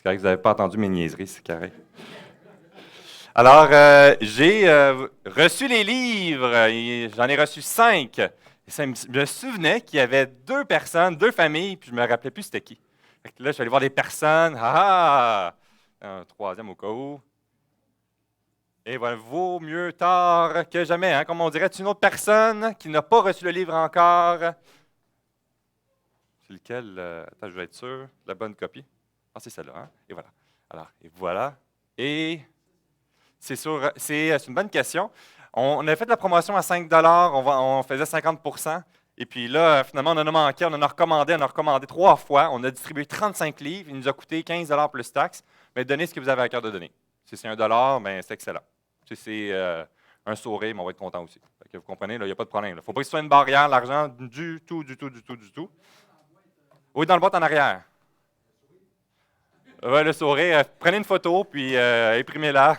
correct, vous n'avez pas entendu mes niaiseries, c'est correct. Alors, j'ai reçu les livres, j'en ai reçu 5. Je me souvenais qu'il y avait 2 personnes, 2 familles, puis je ne me rappelais plus c'était qui. Fait que là, je suis allé voir des personnes. Un troisième au cas où. Et voilà, vaut mieux tard que jamais. Hein? Comme on dirait, une autre personne qui n'a pas reçu le livre encore. C'est lequel? Attends, je vais être sûr. La bonne copie. Ah, c'est celle-là. Hein? Et voilà. Alors, et voilà. Et c'est une bonne question. On a fait la promotion à 5 on faisait 50 et puis là, finalement, on en a manqué, on en a recommandé 3 fois. On a distribué 35 livres. Il nous a coûté 15 plus taxes. Mais donnez ce que vous avez à cœur de donner. Si c'est 1 ben, c'est excellent. Si c'est un sourire, on va être content aussi. Fait que vous comprenez, il n'y a pas de problème. Il ne faut pas que ce soit une barrière, l'argent, du tout. Oui, dans le boîte en arrière. Ouais, le sourire. Prenez une photo, puis imprimez-la.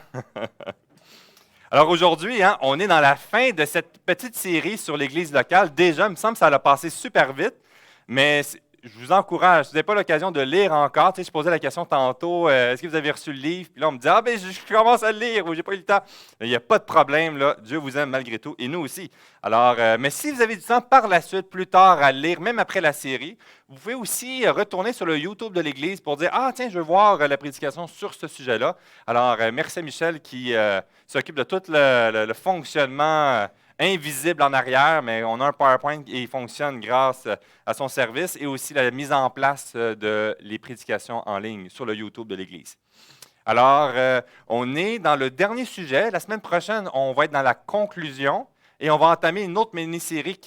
Alors aujourd'hui, hein, on est dans la fin de cette petite série sur l'Église locale. Déjà, il me semble que ça a passé super vite, mais je vous encourage. Si vous n'avez pas l'occasion de lire encore, tu sais, je posais la question tantôt, est-ce que vous avez reçu le livre? Puis là, on me dit, ben, je commence à le lire ou j'ai pas eu le temps. Il n'y a pas de problème, là. Dieu vous aime malgré tout, et nous aussi. Alors, mais si vous avez du temps par la suite, plus tard, à lire, même après la série, vous pouvez aussi retourner sur le YouTube de l'Église pour dire, tiens, je veux voir la prédication sur ce sujet-là. Alors, merci à Michel qui s'occupe de tout le fonctionnement invisible en arrière, mais on a un PowerPoint et il fonctionne grâce à son service et aussi la mise en place de les prédications en ligne sur le YouTube de l'Église. Alors, on est dans le dernier sujet. La semaine prochaine, on va être dans la conclusion et on va entamer une autre mini-série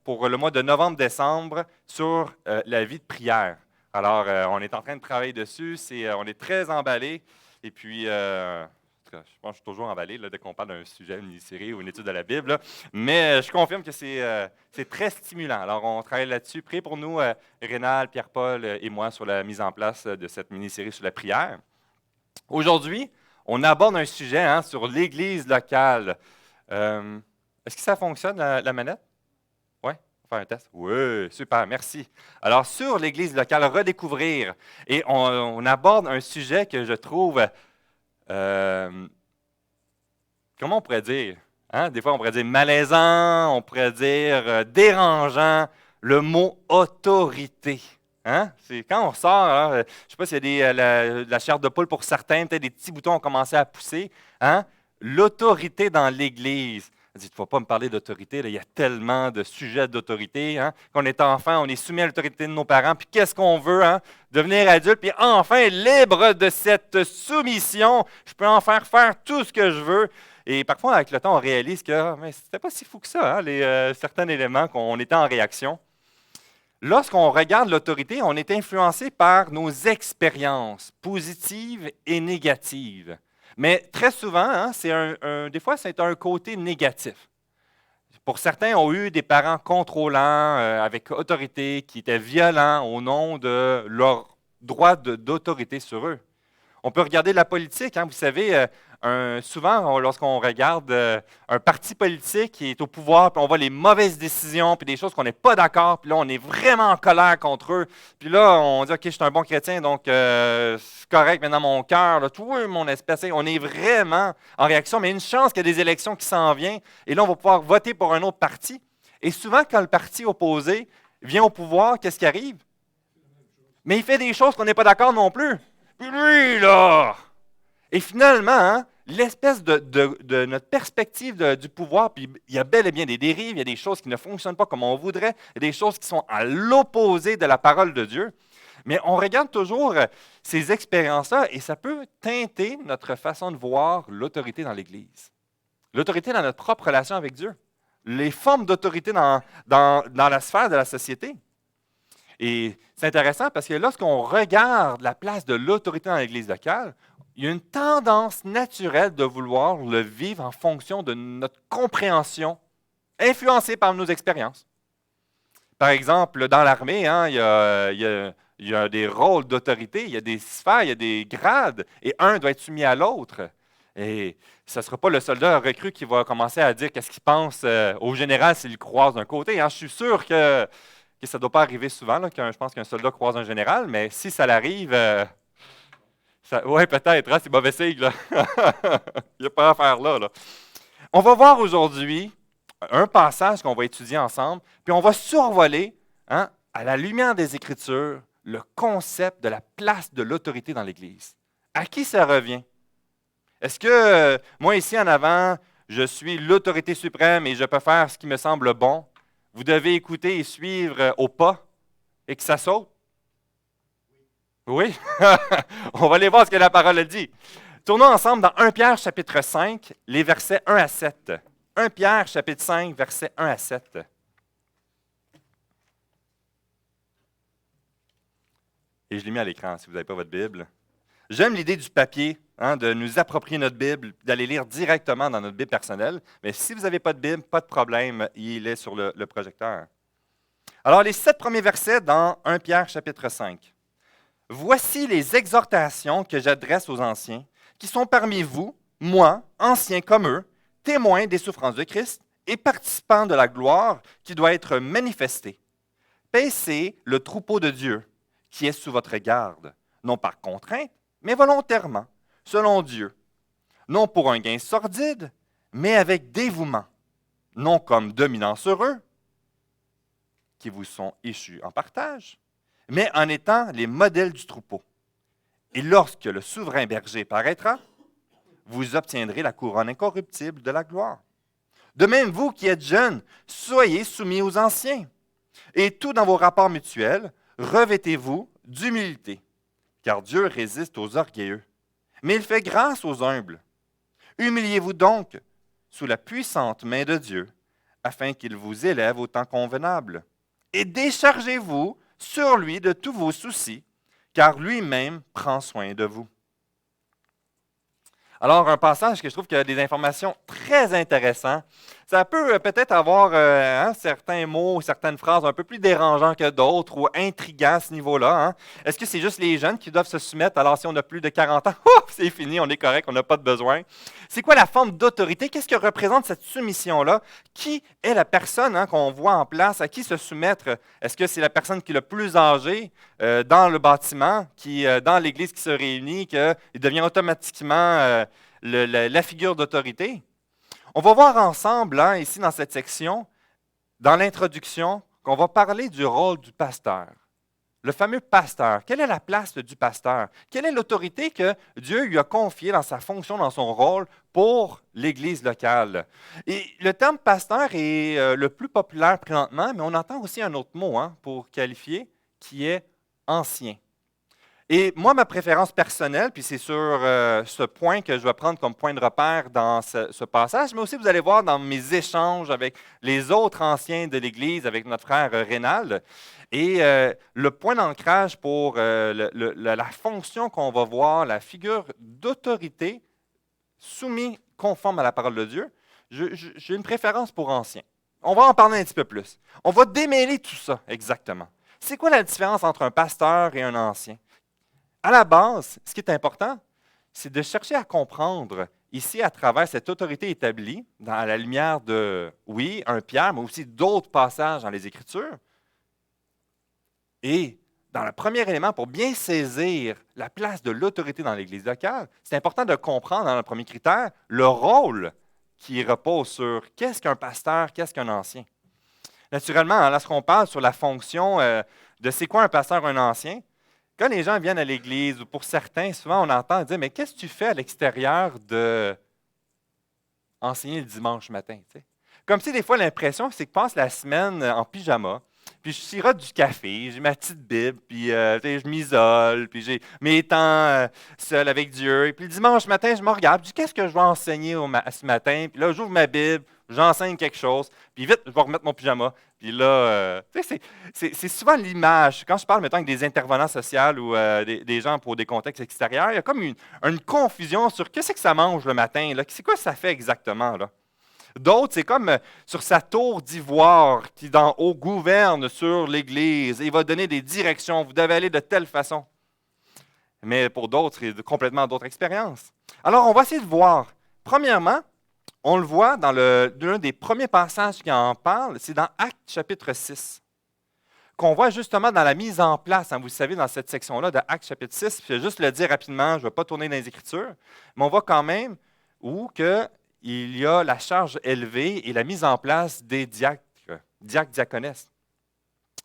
pour le mois de novembre-décembre sur la vie de prière. Alors, on est en train de travailler dessus. On est très emballés. Et puis, je pense que je suis toujours emballé là, dès qu'on parle d'un sujet, une mini-série ou une étude de la Bible. Là. Mais je confirme que c'est très stimulant. Alors, on travaille là-dessus. Priez pour nous, Rénal, Pierre-Paul et moi, sur la mise en place de cette mini-série sur la prière. Aujourd'hui, on aborde un sujet sur l'Église locale. Est-ce que ça fonctionne, la manette? Oui? On va faire un test? Oui, super, merci. Alors, sur l'Église locale, redécouvrir. Et on aborde un sujet que je trouve... comment on pourrait dire? Hein? Des fois, on pourrait dire malaisant, on pourrait dire dérangeant, le mot autorité. Hein? C'est quand on sort, je ne sais pas s'il y a la chair de poule pour certains, peut-être des petits boutons ont commencé à pousser. Hein? L'autorité dans l'Église. Il ne faut pas me parler d'autorité, il y a tellement de sujets d'autorité. Hein? Quand on est enfant, on est soumis à l'autorité de nos parents, puis qu'est-ce qu'on veut? Hein? Devenir adulte, puis enfin libre de cette soumission. Je peux en faire tout ce que je veux. Et parfois, avec le temps, on réalise que ce n'était pas si fou que ça, certains éléments qu'on était en réaction. Lorsqu'on regarde l'autorité, on est influencé par nos expériences positives et négatives. Mais très souvent, des fois, c'est un côté négatif. Pour certains, ont eu des parents contrôlants, avec autorité, qui étaient violents au nom de leur droit d'autorité sur eux. On peut regarder la politique. Vous savez, souvent, lorsqu'on regarde un parti politique qui est au pouvoir, puis on voit les mauvaises décisions, puis des choses qu'on n'est pas d'accord, puis là, on est vraiment en colère contre eux. Puis là, on dit, OK, je suis un bon chrétien, donc c'est correct, mais dans mon cœur, tout mon espèce, on est vraiment en réaction. Mais une chance qu'il y a des élections qui s'en viennent, et là, on va pouvoir voter pour un autre parti. Et souvent, quand le parti opposé vient au pouvoir, qu'est-ce qui arrive? Mais il fait des choses qu'on n'est pas d'accord non plus. Puis lui, là! Et finalement, l'espèce de notre perspective du pouvoir, puis il y a bel et bien des dérives, il y a des choses qui ne fonctionnent pas comme on voudrait, il y a des choses qui sont à l'opposé de la parole de Dieu. Mais on regarde toujours ces expériences-là et ça peut teinter notre façon de voir l'autorité dans l'Église. L'autorité dans notre propre relation avec Dieu. Les formes d'autorité dans la sphère de la société. Et c'est intéressant parce que lorsqu'on regarde la place de l'autorité dans l'Église locale, il y a une tendance naturelle de vouloir le vivre en fonction de notre compréhension, influencée par nos expériences. Par exemple, dans l'armée, il y a des rôles d'autorité, il y a des sphères, il y a des grades, et un doit être soumis à l'autre. Et ce ne sera pas le soldat recru qui va commencer à dire qu'est-ce qu'il pense au général s'il croise d'un côté. Je suis sûr que ça ne doit pas arriver souvent, je pense qu'un soldat croise un général, mais si ça l'arrive, Oui, peut-être, hein, c'est mauvais signe, là. Il n'y a pas à faire là, là. On va voir aujourd'hui un passage qu'on va étudier ensemble, puis on va survoler, hein, à la lumière des Écritures, le concept de la place de l'autorité dans l'Église. À qui ça revient? Est-ce que moi, ici en avant, je suis l'autorité suprême et je peux faire ce qui me semble bon? Vous devez écouter et suivre au pas et que ça saute? Oui? On va aller voir ce que la parole dit. Tournons ensemble dans 1 Pierre chapitre 5, les versets 1 à 7. 1 Pierre chapitre 5, versets 1 à 7. Et je l'ai mis à l'écran si vous n'avez pas votre Bible. J'aime l'idée du papier, hein, de nous approprier notre Bible, d'aller lire directement dans notre Bible personnelle. Mais si vous n'avez pas de Bible, pas de problème, il est sur le projecteur. Alors, les 7 premiers versets dans 1 Pierre chapitre 5. Voici les exhortations que j'adresse aux anciens, qui sont parmi vous, moi, anciens comme eux, témoins des souffrances de Christ et participants de la gloire qui doit être manifestée. Paissez le troupeau de Dieu, qui est sous votre garde, non par contrainte, mais volontairement, selon Dieu, non pour un gain sordide, mais avec dévouement, non comme dominant sur eux, qui vous sont échus en partage, mais en étant les modèles du troupeau. Et lorsque le souverain berger paraîtra, vous obtiendrez la couronne incorruptible de la gloire. De même, vous qui êtes jeunes, soyez soumis aux anciens. Et tout dans vos rapports mutuels, revêtez-vous d'humilité, car Dieu résiste aux orgueilleux, mais il fait grâce aux humbles. Humiliez-vous donc sous la puissante main de Dieu, afin qu'il vous élève au temps convenable. Et déchargez-vous sur lui de tous vos soucis, car lui-même prend soin de vous. Alors, un passage que je trouve qu'il y a des informations très intéressantes. Ça peut peut-être avoir certains mots, certaines phrases un peu plus dérangeants que d'autres ou intrigants à ce niveau-là. Hein. Est-ce que c'est juste les jeunes qui doivent se soumettre? Alors, si on a plus de 40 ans, c'est fini, on est correct, on n'a pas de besoin. C'est quoi la forme d'autorité? Qu'est-ce que représente cette soumission-là? Qui est la personne qu'on voit en place? À qui se soumettre? Est-ce que c'est la personne qui est le plus âgée dans le bâtiment, dans l'Église qui se réunit, qu'il devient automatiquement la figure d'autorité? On va voir ensemble, hein, ici dans cette section, dans l'introduction, qu'on va parler du rôle du pasteur. Le fameux pasteur. Quelle est la place du pasteur? Quelle est l'autorité que Dieu lui a confiée dans sa fonction, dans son rôle pour l'Église locale? Et le terme pasteur est le plus populaire présentement, mais on entend aussi un autre mot pour qualifier, qui est ancien. Et moi, ma préférence personnelle, puis c'est sur ce point que je vais prendre comme point de repère dans ce passage, mais aussi vous allez voir dans mes échanges avec les autres anciens de l'Église, avec notre frère Rénal, et le point d'ancrage pour la fonction qu'on va voir, la figure d'autorité soumise conforme à la parole de Dieu, j'ai une préférence pour ancien. On va en parler un petit peu plus. On va démêler tout ça exactement. C'est quoi la différence entre un pasteur et un ancien? À la base, ce qui est important, c'est de chercher à comprendre ici, à travers cette autorité établie, dans la lumière de, oui, 1 Pierre, mais aussi d'autres passages dans les Écritures. Et dans le premier élément, pour bien saisir la place de l'autorité dans l'Église locale, c'est important de comprendre, dans le premier critère, le rôle qui repose sur qu'est-ce qu'un pasteur, qu'est-ce qu'un ancien. Naturellement, lorsqu'on parle sur la fonction de c'est quoi un pasteur, un ancien, quand les gens viennent à l'Église, ou pour certains, souvent on entend dire, mais qu'est-ce que tu fais à l'extérieur de enseigner le dimanche matin? T'sais? Comme si des fois l'impression, c'est que je passe la semaine en pyjama, puis je sirote du café, j'ai ma petite Bible, puis je m'isole, puis j'ai mes temps seul avec Dieu. Et puis le dimanche matin, je me regarde, je dis, qu'est-ce que je vais enseigner ce matin? Puis là, j'ouvre ma Bible, j'enseigne quelque chose, puis vite, je vais remettre mon pyjama. Puis là, c'est souvent l'image. Quand je parle, mettons, avec des intervenants sociaux ou des gens pour des contextes extérieurs, il y a comme une confusion sur qu'est-ce que ça mange le matin, là? C'est quoi ça fait exactement, là? D'autres, c'est comme sur sa tour d'ivoire qui, d'en haut, gouverne sur l'Église et il va donner des directions. Vous devez aller de telle façon. Mais pour d'autres, c'est complètement d'autres expériences. Alors, on va essayer de voir. Premièrement, on le voit dans l'un des premiers passages qui en parle, c'est dans Actes chapitre 6. qu'on voit justement dans la mise en place, hein, vous savez, dans cette section-là de Actes chapitre 6, je vais juste le dire rapidement, je ne vais pas tourner dans les Écritures, mais on voit quand même où il y a la charge élevée et la mise en place des diacres, diaconesses.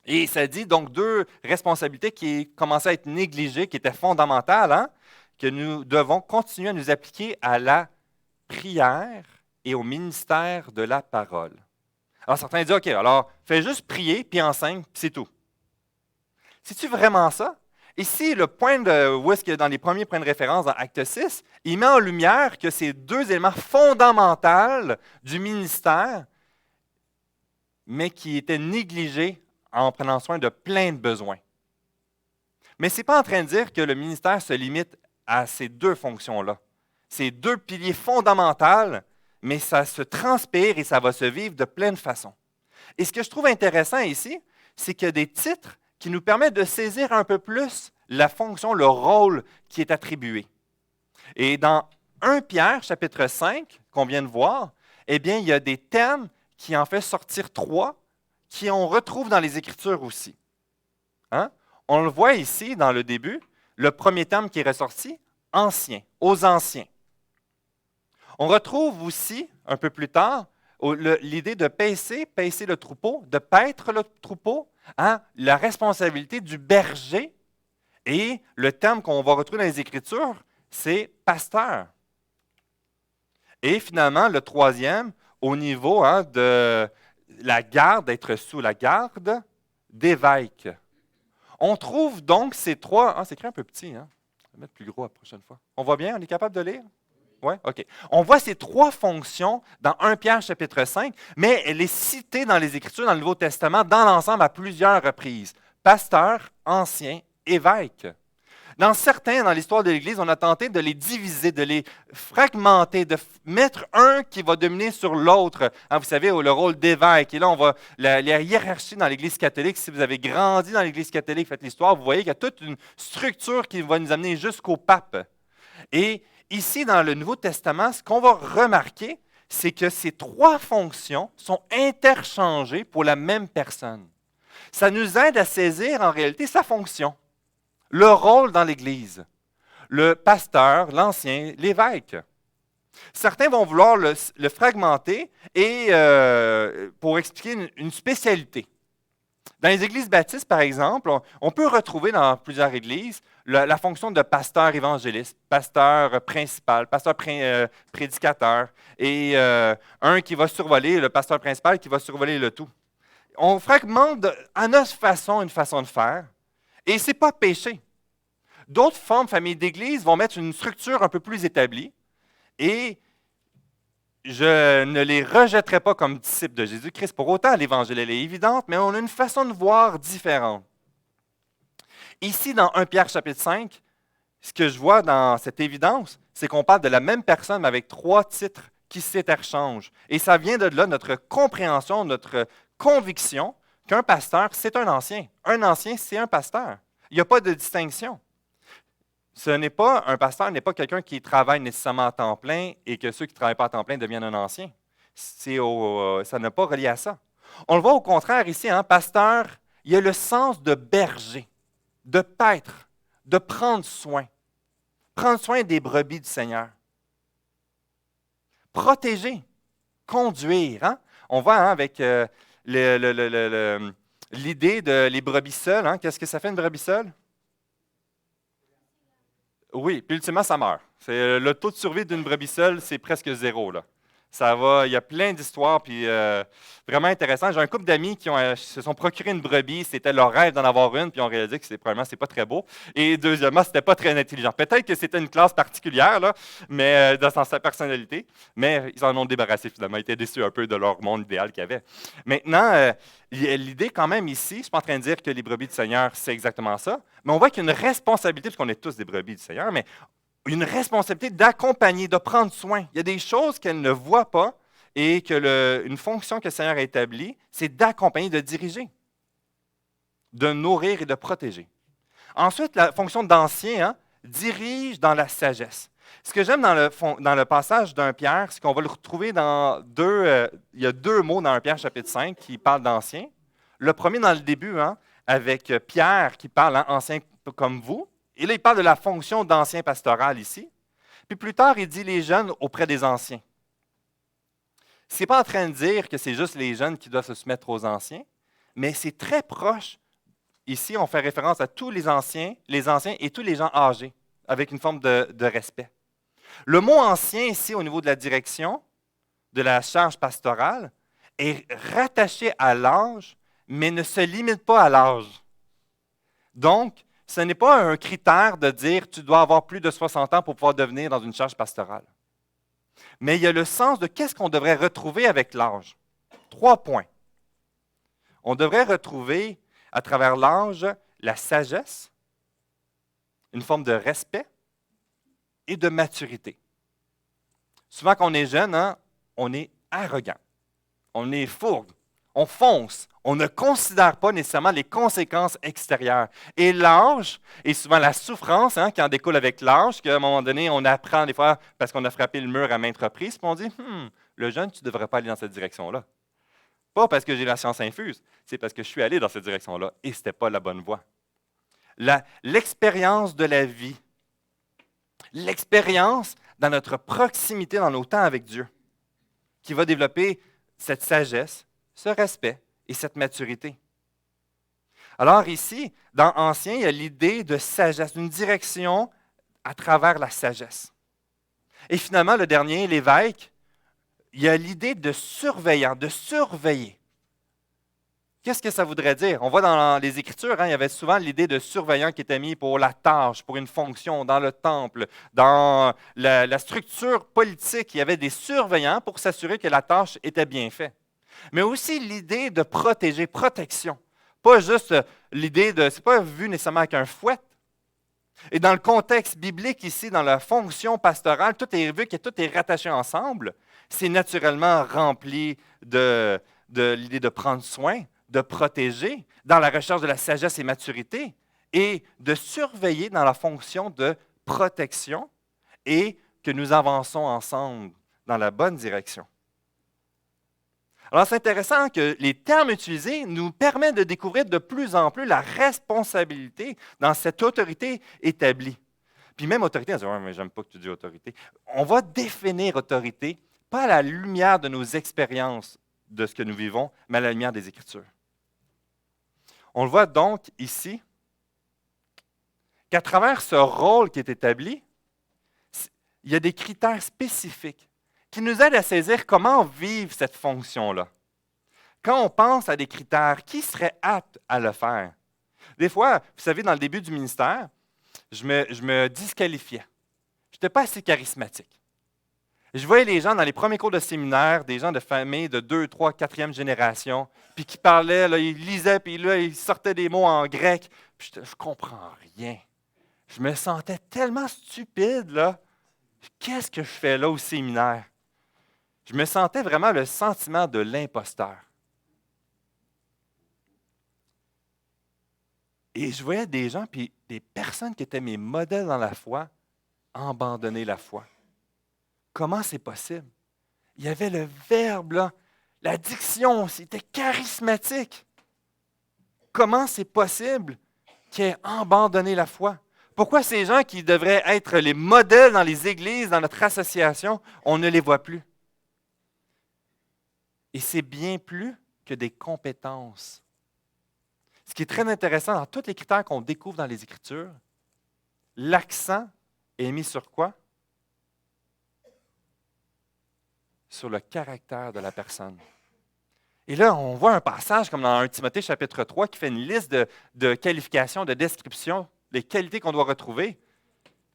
Et ça dit donc deux responsabilités qui commençaient à être négligées, qui étaient fondamentales, hein, que nous devons continuer à nous appliquer à la prière et au ministère de la parole. Alors certains disent, OK, alors fais juste prier, puis enseigne, puis c'est tout. C'est-tu vraiment ça? Ici, le point où est-ce que dans les premiers points de référence dans Acte 6, il met en lumière que ces deux éléments fondamentaux du ministère, mais qui étaient négligés en prenant soin de plein de besoins. Mais ce n'est pas en train de dire que le ministère se limite à ces deux fonctions-là. Ces deux piliers fondamentaux, mais ça se transpire et ça va se vivre de plein de façons. Et ce que je trouve intéressant ici, c'est qu'il y a des titres qui nous permettent de saisir un peu plus la fonction, le rôle qui est attribué. Et dans 1 Pierre, chapitre 5, qu'on vient de voir, eh bien, il y a des thèmes qui en fait sortir 3, qu'on retrouve dans les Écritures aussi. Hein? On le voit ici, dans le début, le premier thème qui est ressorti, ancien, aux anciens. On retrouve aussi, un peu plus tard, l'idée de pacer le troupeau, de paître le troupeau, hein, la responsabilité du berger. Et le terme qu'on va retrouver dans les Écritures, c'est pasteur. Et finalement, le troisième, au niveau de la garde, d'être sous la garde d'évêque. On trouve donc ces trois... Ah, c'est écrit un peu petit, hein? Je vais mettre plus gros la prochaine fois. On voit bien? On est capable de lire? Oui? OK. On voit ces trois fonctions dans 1 Pierre chapitre 5, mais elle est citée dans les Écritures, dans le Nouveau Testament, dans l'ensemble à plusieurs reprises. Pasteur, ancien, évêque. Dans certains, dans l'histoire de l'Église, on a tenté de les diviser, de les fragmenter, de mettre un qui va dominer sur l'autre. Hein, vous savez, le rôle d'évêque. Et là, on voit la hiérarchie dans l'Église catholique. Si vous avez grandi dans l'Église catholique, faites l'histoire, vous voyez qu'il y a toute une structure qui va nous amener jusqu'au pape. Et ici, dans le Nouveau Testament, ce qu'on va remarquer, c'est que ces trois fonctions sont interchangées pour la même personne. Ça nous aide à saisir en réalité sa fonction. Le rôle dans l'Église, le pasteur, l'ancien, l'évêque. Certains vont vouloir le fragmenter et pour expliquer une spécialité. Dans les églises baptistes, par exemple, on peut retrouver dans plusieurs églises la fonction de pasteur évangéliste, pasteur principal, pasteur prédicateur, et un qui va survoler, le pasteur principal qui va survoler le tout. On fragmente à notre façon une façon de faire. Et ce n'est pas péché. D'autres formes, familles d'église, vont mettre une structure un peu plus établie. Et je ne les rejetterai pas comme disciples de Jésus-Christ. Pour autant, l'Évangile elle est évidente, mais on a une façon de voir différente. Ici, dans 1 Pierre chapitre 5, ce que je vois dans cette évidence, c'est qu'on parle de la même personne, mais avec trois titres qui s'interchangent. Et ça vient de là, notre compréhension, notre conviction qu'un pasteur, c'est un ancien. Un ancien, c'est un pasteur. Il n'y a pas de distinction. Un pasteur n'est pas quelqu'un qui travaille nécessairement à temps plein et que ceux qui ne travaillent pas à temps plein deviennent un ancien. Ça n'est pas relié à ça. On le voit au contraire ici, hein, pasteur, il y a le sens de berger, de paître, de prendre soin des brebis du Seigneur. Protéger, conduire. Hein? On voit hein, avec l'idée de les brebis seules. Hein? Qu'est-ce que ça fait une brebis seule? Oui, puis ultimement, ça meurt. Le taux de survie d'une brebis seule, c'est presque zéro. Là. Ça va, il y a plein d'histoires, puis vraiment intéressant. J'ai un couple d'amis qui se sont procurés une brebis. C'était leur rêve d'en avoir une, puis ils ont réalisé que probablement, c'est pas très beau. Et deuxièmement, c'était pas très intelligent. Peut-être que c'était une classe particulière, là, mais dans sa personnalité, mais ils en ont débarrassé finalement. Ils étaient déçus un peu de leur monde idéal qu'ils avaient. Maintenant, l'idée quand même ici, je ne suis pas en train de dire que les brebis du Seigneur, c'est exactement ça, mais on voit qu'il y a une responsabilité, puisqu'on est tous des brebis du Seigneur, mais une responsabilité d'accompagner, de prendre soin. Il y a des choses qu'elle ne voit pas et que une fonction que le Seigneur a établie, c'est d'accompagner, de diriger, de nourrir et de protéger. Ensuite, la fonction d'ancien dirige dans la sagesse. Ce que j'aime dans le passage d'un Pierre, c'est qu'on va le retrouver dans il y a deux mots dans 1 Pierre chapitre 5 qui parlent d'ancien. Le premier dans le début, hein, avec Pierre qui parle, hein, ancien comme vous. Et là, il parle de la fonction d'ancien pastoral ici. Puis plus tard, il dit les jeunes auprès des anciens. Ce n'est pas en train de dire que c'est juste les jeunes qui doivent se soumettre aux anciens, mais c'est très proche. Ici, on fait référence à tous les anciens et tous les gens âgés, avec une forme de respect. Le mot ancien ici, au niveau de la direction, de la charge pastorale, est rattaché à l'âge, mais ne se limite pas à l'âge. Donc, ce n'est pas un critère de dire tu dois avoir plus de 60 ans pour pouvoir devenir dans une charge pastorale. Mais il y a le sens de qu'est-ce qu'on devrait retrouver avec l'âge. 3 points. On devrait retrouver à travers l'âge la sagesse, une forme de respect et de maturité. Souvent, quand on est jeune, hein, on est arrogant, on est fourbe, on fonce, on ne considère pas nécessairement les conséquences extérieures. Et l'âge, et souvent la souffrance hein, qui en découle avec l'âge, qu'à un moment donné, on apprend des fois parce qu'on a frappé le mur à maintes reprises, puis on dit le jeune, tu ne devrais pas aller dans cette direction-là. Pas parce que j'ai la science infuse, c'est parce que je suis allé dans cette direction-là et ce n'était pas la bonne voie. L'expérience de la vie, l'expérience dans notre proximité, dans nos temps avec Dieu, qui va développer cette sagesse, ce respect et cette maturité. Alors ici, dans Ancien, il y a l'idée de sagesse, d'une direction à travers la sagesse. Et finalement, le dernier, l'évêque, il y a l'idée de surveillant, de surveiller. Qu'est-ce que ça voudrait dire? On voit dans les Écritures, hein, il y avait souvent l'idée de surveillant qui était mis pour la tâche, pour une fonction dans le temple. Dans la structure politique, il y avait des surveillants pour s'assurer que la tâche était bien faite. Mais aussi l'idée de protéger, protection. Pas juste l'idée de, c'est pas vu nécessairement avec un fouet. Et dans le contexte biblique ici, dans la fonction pastorale, tout est vu que tout est rattaché ensemble. C'est naturellement rempli de l'idée de prendre soin, de protéger, dans la recherche de la sagesse et maturité, et de surveiller dans la fonction de protection et que nous avançons ensemble dans la bonne direction. Alors, c'est intéressant que les termes utilisés nous permettent de découvrir de plus en plus la responsabilité dans cette autorité établie. Puis même autorité, on dit « Ouais, mais j'aime pas que tu dis autorité ». On va définir autorité, pas à la lumière de nos expériences de ce que nous vivons, mais à la lumière des Écritures. On le voit donc ici, qu'à travers ce rôle qui est établi, il y a des critères spécifiques qui nous aident à saisir comment vivre cette fonction-là. Quand on pense à des critères, qui serait apte à le faire? Des fois, vous savez, dans le début du ministère, je me disqualifiais. Je n'étais pas assez charismatique. Je voyais les gens dans les premiers cours de séminaire, des gens de famille de 2, 3, 4e génération, puis qui parlaient, là, ils lisaient, puis là, ils sortaient des mots en grec. Puis je ne comprends rien. Je me sentais tellement stupide, là. Qu'est-ce que je fais là au séminaire? Je me sentais vraiment le sentiment de l'imposteur. Et je voyais des gens, puis des personnes qui étaient mes modèles dans la foi, abandonner la foi. Comment c'est possible? Il y avait le verbe, là, la diction, c'était charismatique. Comment c'est possible qu'ils aient abandonné la foi? Pourquoi ces gens qui devraient être les modèles dans les églises, dans notre association, on ne les voit plus? Et c'est bien plus que des compétences. Ce qui est très intéressant dans tous les critères qu'on découvre dans les Écritures, l'accent est mis sur quoi? Sur le caractère de la personne. Et là, on voit un passage comme dans 1 Timothée chapitre 3 qui fait une liste de qualifications, de descriptions, des qualités qu'on doit retrouver.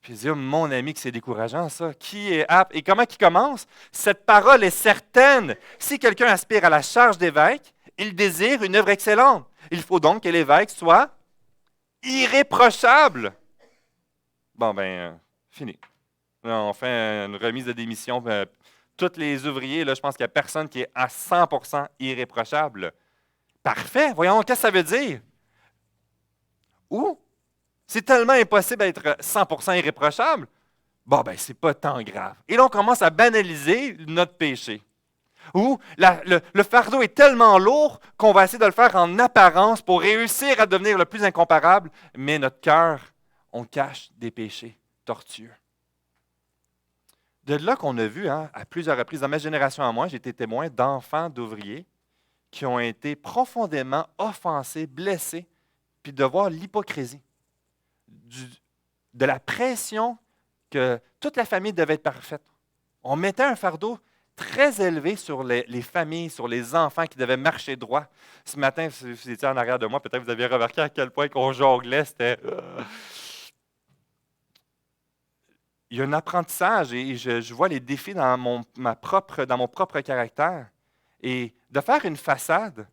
Puis je dis, oh, mon ami, que c'est décourageant ça. Qui est apte? Et comment il commence? Cette parole est certaine. Si quelqu'un aspire à la charge d'évêque, il désire une œuvre excellente. Il faut donc que l'évêque soit irréprochable. Bon, fini. Là, on fait une remise de démission. Tous les ouvriers, là, je pense qu'il n'y a personne qui est à 100% irréprochable. Parfait. Voyons, qu'est-ce que ça veut dire? Ou, c'est tellement impossible d'être 100% irréprochable, c'est pas tant grave. Et là, on commence à banaliser notre péché. Ou le fardeau est tellement lourd qu'on va essayer de le faire en apparence pour réussir à devenir le plus incomparable, mais notre cœur, on cache des péchés tortueux. De là qu'on a vu, à plusieurs reprises, dans ma génération à moi, j'ai été témoin d'enfants, d'ouvriers qui ont été profondément offensés, blessés, puis de voir l'hypocrisie, de la pression que toute la famille devait être parfaite. On mettait un fardeau très élevé sur les familles, sur les enfants qui devaient marcher droit. Ce matin, si vous étiez en arrière de moi, peut-être vous aviez remarqué à quel point qu'on jonglait, c'était... Il y a un apprentissage et je vois les défis dans mon propre caractère. Et de faire une façade,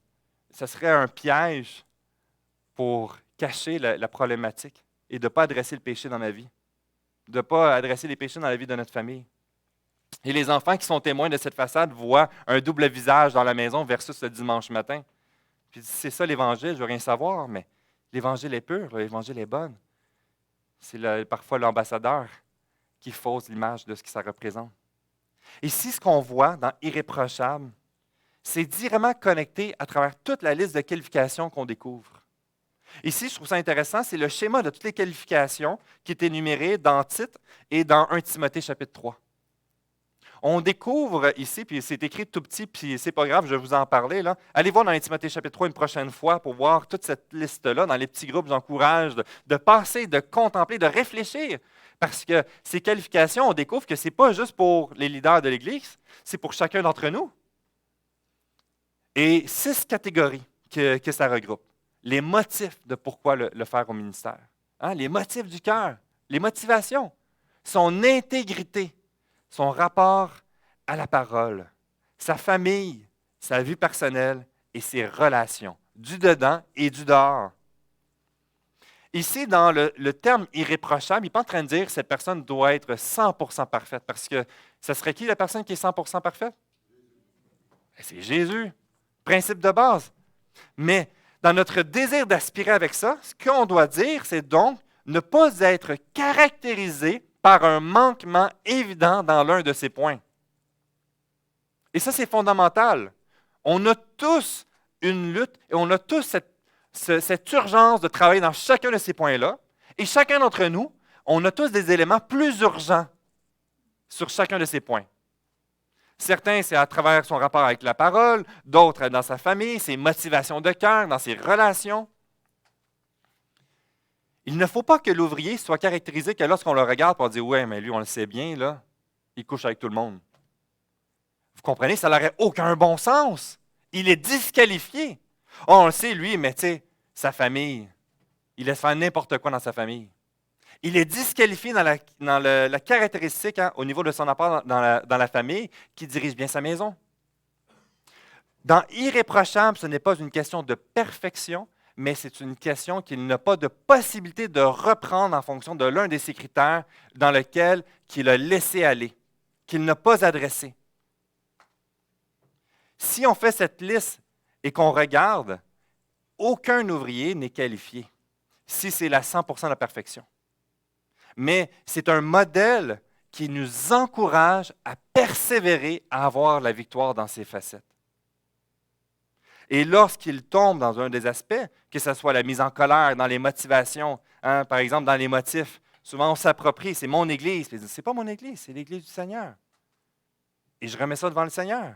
ce serait un piège pour cacher la problématique et de ne pas adresser le péché dans ma vie, de ne pas adresser les péchés dans la vie de notre famille. Et les enfants qui sont témoins de cette façade voient un double visage dans la maison versus le dimanche matin. Puis c'est ça l'Évangile, je ne veux rien savoir, mais l'Évangile est pur, l'Évangile est bon. C'est parfois l'ambassadeur qui fausse l'image de ce que ça représente. Ici, ce qu'on voit dans Irréprochable, c'est directement connecté à travers toute la liste de qualifications qu'on découvre. Ici, je trouve ça intéressant, c'est le schéma de toutes les qualifications qui est énuméré dans Tite et dans 1 Timothée chapitre 3. On découvre ici, puis c'est écrit tout petit, puis c'est pas grave, je vais vous en parler. Là. Allez voir dans 1 Timothée chapitre 3 une prochaine fois pour voir toute cette liste-là. Dans les petits groupes, j'encourage de passer, de contempler, de réfléchir. Parce que ces qualifications, on découvre que ce n'est pas juste pour les leaders de l'Église, c'est pour chacun d'entre nous. Et 6 catégories que ça regroupe. Les motifs de pourquoi le faire au ministère. Les motifs du cœur, les motivations, son intégrité, son rapport à la parole, sa famille, sa vie personnelle et ses relations, du dedans et du dehors. Ici, dans le terme irréprochable, il n'est pas en train de dire que cette personne doit être 100% parfaite, parce que ce serait qui la personne qui est 100% parfaite? C'est Jésus, principe de base. Mais dans notre désir d'aspirer avec ça, ce qu'on doit dire, c'est donc ne pas être caractérisé par un manquement évident dans l'un de ces points. Et ça, c'est fondamental. On a tous une lutte et on a tous cette urgence de travailler dans chacun de ces points-là. Et chacun d'entre nous, on a tous des éléments plus urgents sur chacun de ces points. Certains, c'est à travers son rapport avec la parole, d'autres dans sa famille, ses motivations de cœur, dans ses relations. Il ne faut pas que l'ouvrier soit caractérisé que lorsqu'on le regarde, on dit « Ouais, mais lui, on le sait bien, là, il couche avec tout le monde. » Vous comprenez, ça n'aurait aucun bon sens. Il est disqualifié. Oh, on le sait, lui, mais tu sais, sa famille, il laisse faire n'importe quoi dans sa famille. Il est disqualifié dans la caractéristique au niveau de son apport dans la famille qui dirige bien sa maison. Dans Irréprochable, ce n'est pas une question de perfection, mais c'est une question qu'il n'a pas de possibilité de reprendre en fonction de l'un de ses critères dans lequel il a laissé aller, qu'il n'a pas adressé. Si on fait cette liste et qu'on regarde, aucun ouvrier n'est qualifié si c'est la 100% de la perfection. Mais c'est un modèle qui nous encourage à persévérer à avoir la victoire dans ses facettes. Et lorsqu'il tombe dans un des aspects, que ce soit la mise en colère, dans les motivations, par exemple dans les motifs, souvent on s'approprie, c'est mon Église. Ce n'est pas mon Église, c'est l'Église du Seigneur. Et je remets ça devant le Seigneur.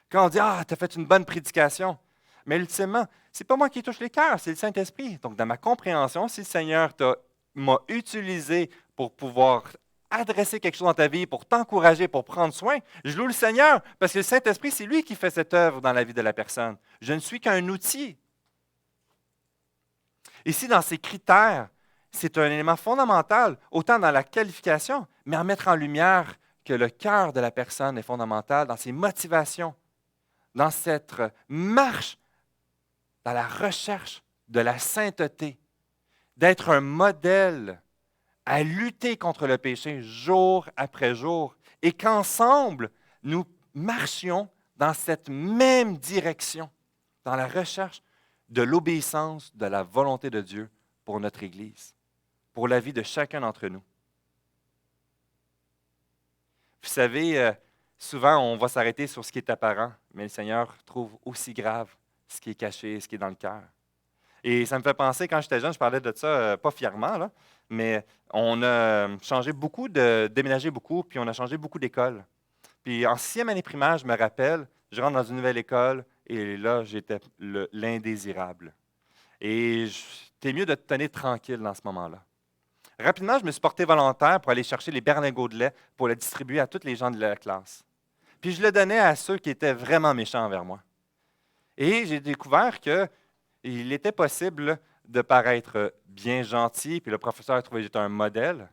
Quand on dit « Ah, tu as fait une bonne prédication », mais ultimement, ce n'est pas moi qui touche les cœurs, c'est le Saint-Esprit. Donc, dans ma compréhension, si le Seigneur m'a utilisé pour pouvoir adresser quelque chose dans ta vie, pour t'encourager, pour prendre soin, je loue le Seigneur, parce que le Saint-Esprit, c'est lui qui fait cette œuvre dans la vie de la personne. Je ne suis qu'un outil. Ici, dans ces critères, c'est un élément fondamental, autant dans la qualification, mais en mettre en lumière que le cœur de la personne est fondamental dans ses motivations, dans cette marche, dans la recherche de la sainteté, d'être un modèle à lutter contre le péché jour après jour et qu'ensemble, nous marchions dans cette même direction, dans la recherche de l'obéissance de la volonté de Dieu pour notre Église, pour la vie de chacun d'entre nous. Vous savez, Souvent, on va s'arrêter sur ce qui est apparent, mais le Seigneur trouve aussi grave ce qui est caché, ce qui est dans le cœur. Et ça me fait penser, quand j'étais jeune, je parlais de ça, pas fièrement, là, mais on a déménagé beaucoup, puis on a changé beaucoup d'écoles. Puis en sixième année primaire, je me rappelle, je rentre dans une nouvelle école, et là, j'étais l'indésirable. Et c'était mieux de te tenir tranquille dans ce moment-là. Rapidement, je me suis porté volontaire pour aller chercher les berlingots de lait pour les distribuer à tous les gens de la classe. Puis je le donnais à ceux qui étaient vraiment méchants envers moi. Et j'ai découvert qu'il était possible de paraître bien gentil, puis le professeur a trouvé que j'étais un modèle,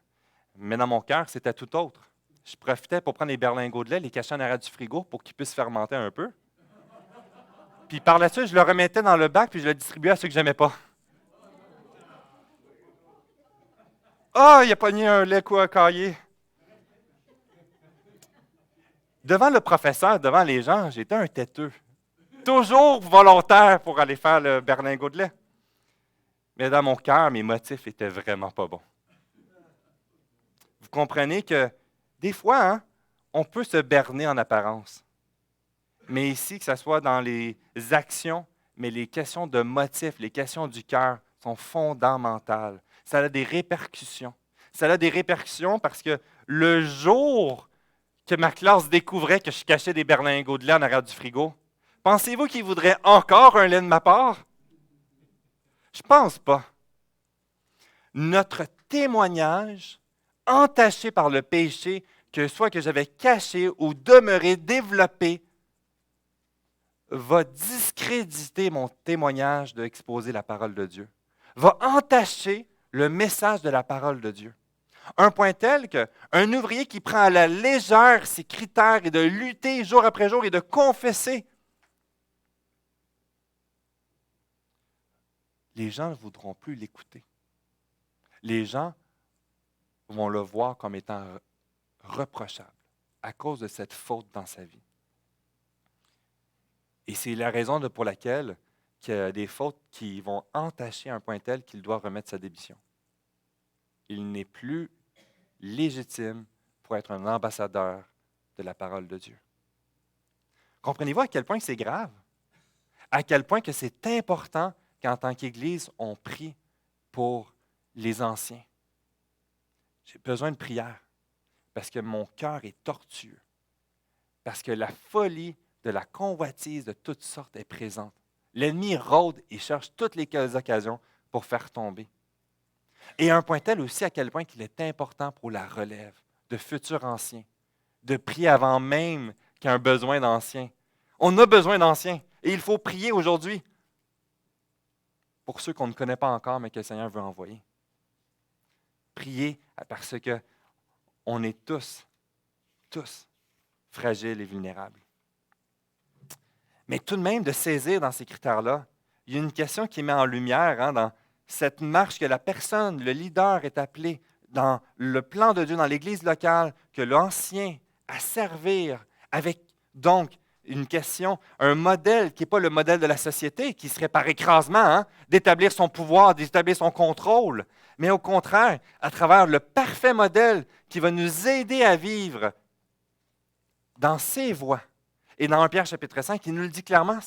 mais dans mon cœur, c'était tout autre. Je profitais pour prendre les berlingots de lait, les cacher en arrière du frigo pour qu'ils puissent fermenter un peu. Puis par la suite, je le remettais dans le bac, puis je le distribuais à ceux que j'aimais pas. Ah, il a pogné un lait à cailler. Devant le professeur, devant les gens, j'étais un têteux. Toujours volontaire pour aller faire le berlingot de lait. Mais dans mon cœur, mes motifs étaient vraiment pas bons. Vous comprenez que des fois, hein, on peut se berner en apparence. Mais ici, que ce soit dans les actions, mais les questions de motifs, les questions du cœur sont fondamentales. Ça a des répercussions. Ça a des répercussions parce que le jour que ma classe découvrait que je cachais des berlingots de lait en arrière du frigo, pensez-vous qu'ils voudraient encore un lait de ma part? Je pense pas. Notre témoignage, entaché par le péché, que soit que j'avais caché ou demeuré, développé, va discréditer mon témoignage d'exposer la parole de Dieu, va entacher le message de la parole de Dieu. Un point tel qu'un ouvrier qui prend à la légère ses critères et de lutter jour après jour et de confesser, les gens ne voudront plus l'écouter. Les gens vont le voir comme étant reprochable à cause de cette faute dans sa vie. Et c'est la raison pour laquelle il y a des fautes qui vont entacher un point tel qu'il doit remettre sa démission. Il n'est plus légitime pour être un ambassadeur de la parole de Dieu. Comprenez-vous à quel point c'est grave? À quel point que c'est important qu'en tant qu'Église, on prie pour les anciens. J'ai besoin de prière parce que mon cœur est tortueux, parce que la folie de la convoitise de toutes sortes est présente. L'ennemi rôde et cherche toutes les occasions pour faire tomber. Et à un point tel aussi à quel point qu'il est important pour la relève de futurs anciens, de prier avant même qu'il y ait un besoin d'anciens. On a besoin d'anciens et il faut prier aujourd'hui pour ceux qu'on ne connaît pas encore mais que le Seigneur veut envoyer. Prier parce qu'on est tous fragiles et vulnérables. Mais tout de même, de saisir dans ces critères-là, il y a une question qui met en lumière dans cette marche que la personne, le leader est appelé dans le plan de Dieu, dans l'Église locale, que l'ancien à servir avec donc une question, un modèle qui n'est pas le modèle de la société, qui serait par écrasement, d'établir son pouvoir, d'établir son contrôle, mais au contraire, à travers le parfait modèle qui va nous aider à vivre dans ses voies. Et dans 1 Pierre chapitre 5, il nous le dit clairement,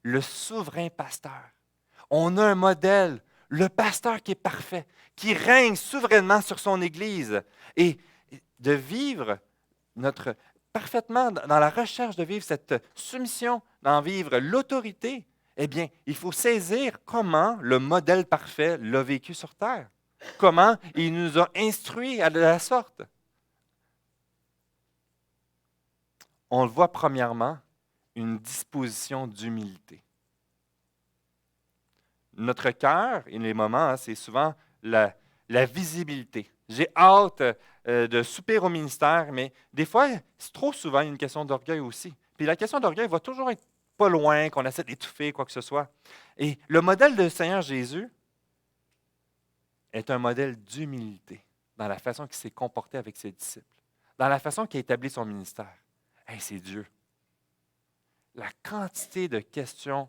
le souverain pasteur. On a un modèle, le pasteur qui est parfait, qui règne souverainement sur son Église. Et de vivre parfaitement dans la recherche de vivre cette soumission, d'en vivre l'autorité, eh bien, il faut saisir comment le modèle parfait l'a vécu sur terre. Comment il nous a instruits de la sorte. On le voit premièrement, une disposition d'humilité. Notre cœur, et les moments, c'est souvent la visibilité. J'ai hâte de souper au ministère, mais des fois, c'est trop souvent une question d'orgueil aussi. Puis la question d'orgueil va toujours être pas loin, qu'on essaie d'étouffer, quoi que ce soit. Et le modèle du Seigneur Jésus est un modèle d'humilité dans la façon qu'il s'est comporté avec ses disciples, dans la façon qu'il a établi son ministère. Hey, c'est Dieu. La quantité de questions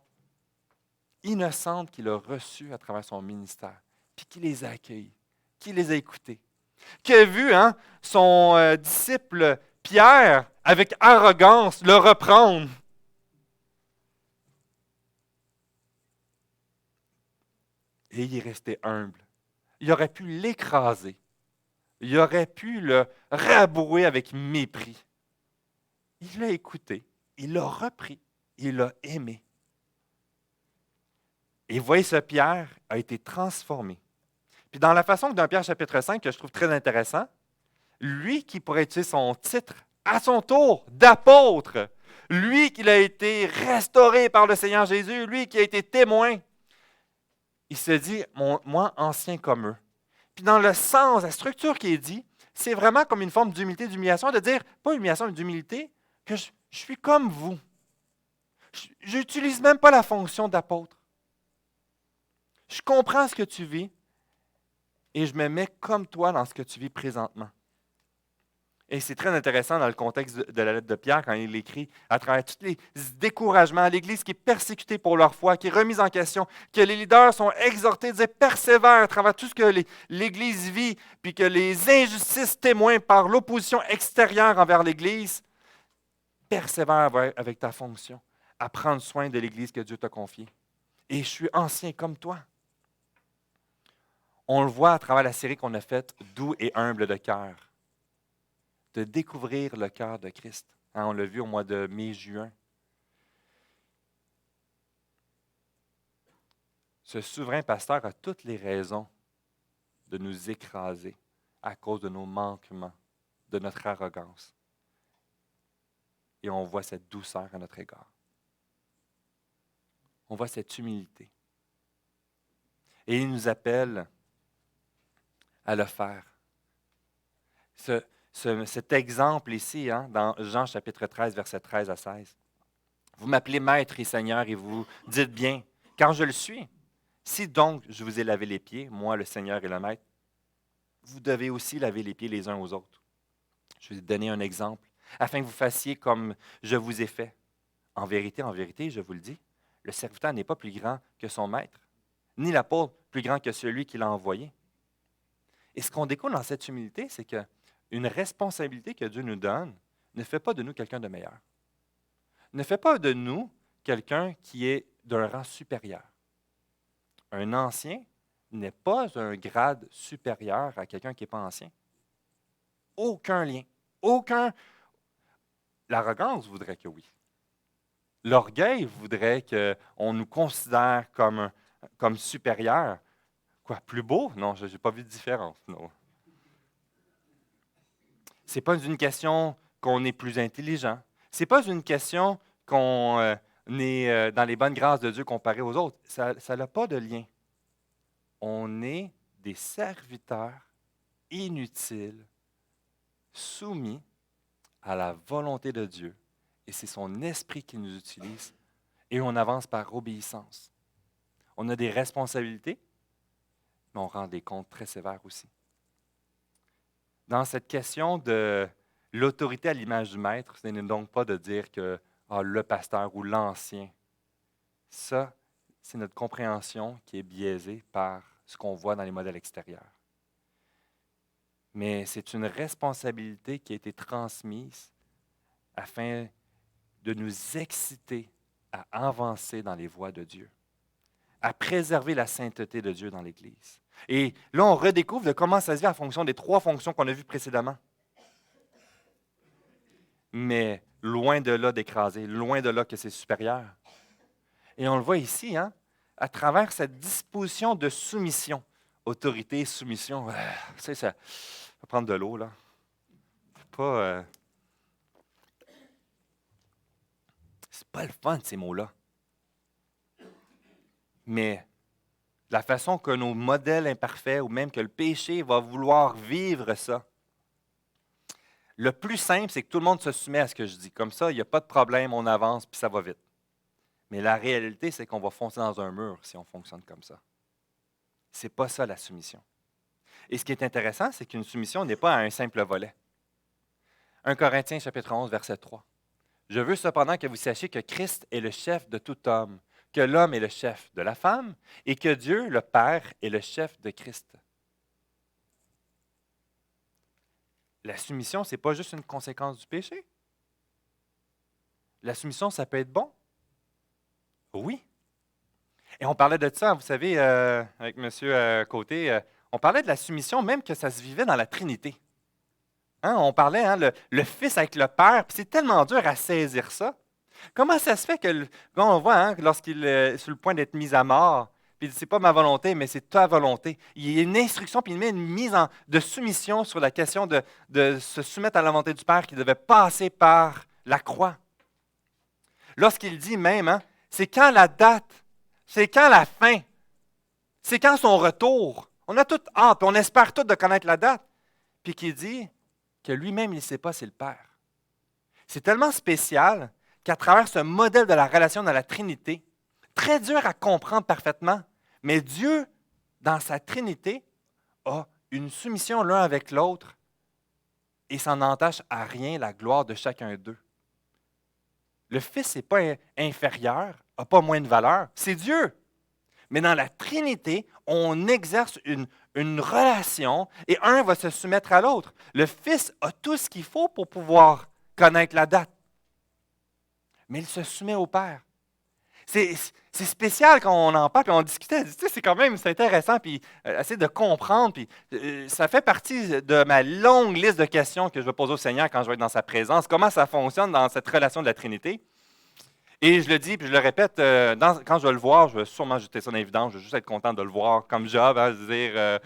innocentes qu'il a reçues à travers son ministère, puis qu'il les a accueillies, qu'il les a écoutées, qu'il a vu son disciple Pierre, avec arrogance, le reprendre. Et il est resté humble. Il aurait pu l'écraser. Il aurait pu le rabrouer avec mépris. Il l'a écouté, il l'a repris, il l'a aimé. Et voyez, ce Pierre a été transformé. Puis dans la façon que dans Pierre chapitre 5, que je trouve très intéressant, lui qui pourrait utiliser son titre à son tour d'apôtre, lui qui a été restauré par le Seigneur Jésus, lui qui a été témoin, il se dit, moi, ancien comme eux. Puis dans le sens, la structure qui est dit, c'est vraiment comme une forme d'humilité, d'humiliation, de dire, pas humiliation, mais d'humilité, que je suis comme vous. Je n'utilise même pas la fonction d'apôtre. Je comprends ce que tu vis et je me mets comme toi dans ce que tu vis présentement. Et c'est très intéressant dans le contexte de la lettre de Pierre quand il écrit à travers tous les découragements, l'Église qui est persécutée pour leur foi, qui est remise en question, que les leaders sont exhortés de dire persévère à travers tout ce que l'Église vit, puis que les injustices témoignent par l'opposition extérieure envers l'Église, persévère avec ta fonction à prendre soin de l'Église que Dieu t'a confiée. Et je suis ancien comme toi. On le voit à travers la série qu'on a faite, Doux et humble de cœur. De découvrir le cœur de Christ. Hein, on l'a vu au mois de mai-juin. Ce souverain pasteur a toutes les raisons de nous écraser à cause de nos manquements, de notre arrogance. Et on voit cette douceur à notre égard. On voit cette humilité. Et il nous appelle à le faire. Cet exemple ici, hein, dans Jean chapitre 13, versets 13 à 16. Vous m'appelez Maître et Seigneur et vous dites bien, quand je le suis. Si donc je vous ai lavé les pieds, moi le Seigneur et le Maître, vous devez aussi laver les pieds les uns aux autres. Je vais vous donner un exemple, afin que vous fassiez comme je vous ai fait. En vérité, je vous le dis, le serviteur n'est pas plus grand que son maître, ni l'apôtre plus grand que celui qui l'a envoyé. Et ce qu'on découvre dans cette humilité, c'est qu'une responsabilité que Dieu nous donne ne fait pas de nous quelqu'un de meilleur. Ne fait pas de nous quelqu'un qui est d'un rang supérieur. Un ancien n'est pas un grade supérieur à quelqu'un qui n'est pas ancien. Aucun lien. Aucun. L'arrogance voudrait que oui. L'orgueil voudrait qu'on nous considère comme supérieurs. Quoi, plus beau? Non, je n'ai pas vu de différence. Non. Ce n'est pas une question qu'on est plus intelligent. Ce n'est pas une question qu'on est dans les bonnes grâces de Dieu comparé aux autres. Ça n'a pas de lien. On est des serviteurs inutiles, soumis à la volonté de Dieu. Et c'est son esprit qui nous utilise. Et on avance par obéissance. On a des responsabilités, mais on rend des comptes très sévères aussi. Dans cette question de l'autorité à l'image du maître, ce n'est donc pas de dire que le pasteur ou l'ancien. Ça, c'est notre compréhension qui est biaisée par ce qu'on voit dans les modèles extérieurs. Mais c'est une responsabilité qui a été transmise afin de nous exciter à avancer dans les voies de Dieu, à préserver la sainteté de Dieu dans l'Église. Et là, on redécouvre de comment ça se vit en fonction des 3 fonctions qu'on a vues précédemment. Mais loin de là d'écraser, loin de là que c'est supérieur. Et on le voit ici, hein, à travers cette disposition de soumission. Autorité, soumission, ça va prendre de l'eau, là. C'est pas le fun, ces mots-là. Mais la façon que nos modèles imparfaits ou même que le péché va vouloir vivre ça, le plus simple, c'est que tout le monde se soumet à ce que je dis. Comme ça, il n'y a pas de problème, on avance, puis ça va vite. Mais la réalité, c'est qu'on va foncer dans un mur si on fonctionne comme ça. Ce n'est pas ça la soumission. Et ce qui est intéressant, c'est qu'une soumission n'est pas à un simple volet. 1 Corinthiens chapitre 11, verset 3. Je veux cependant que vous sachiez que Christ est le chef de tout homme, que l'homme est le chef de la femme et que Dieu, le Père, est le chef de Christ. la soumission, ce n'est pas juste une conséquence du péché. La soumission, ça peut être bon. Oui. Et on parlait de ça, vous savez, avec M. Côté, on parlait de la soumission, même que ça se vivait dans la Trinité. Hein, on parlait, hein, le Fils avec le Père, puis c'est tellement dur à saisir ça. Comment ça se fait que, quand on voit, hein, lorsqu'il est sur le point d'être mis à mort, puis il dit, c'est pas ma volonté, mais c'est ta volonté. Il y a une instruction, puis il met une mise de soumission sur la question de se soumettre à la volonté du Père qui devait passer par la croix. Lorsqu'il dit même, hein, c'est quand la date, c'est quand la fin, c'est quand son retour. On a toute hâte, puis on espère tous de connaître la date. Puis qu'il dit que lui-même, il ne sait pas, c'est le Père. C'est tellement spécial qu'à travers ce modèle de la relation dans la Trinité, très dur à comprendre parfaitement, mais Dieu, dans sa Trinité, a une soumission l'un avec l'autre et ça n'entache à rien la gloire de chacun d'eux. Le Fils n'est pas inférieur, n'a pas moins de valeur, c'est Dieu. Mais dans la Trinité, on exerce une relation et un va se soumettre à l'autre. Le Fils a tout ce qu'il faut pour pouvoir connaître la date. Mais il se soumet au Père. C'est spécial quand on en parle, puis on discutait, c'est intéressant, puis essayer de comprendre, puis ça fait partie de ma longue liste de questions que je vais poser au Seigneur quand je vais être dans sa présence, comment ça fonctionne dans cette relation de la Trinité. Et je le dis, puis je le répète, quand je vais le voir, je vais sûrement jeter ça dans l'évidence, je vais juste être content de le voir comme Job, hein, dire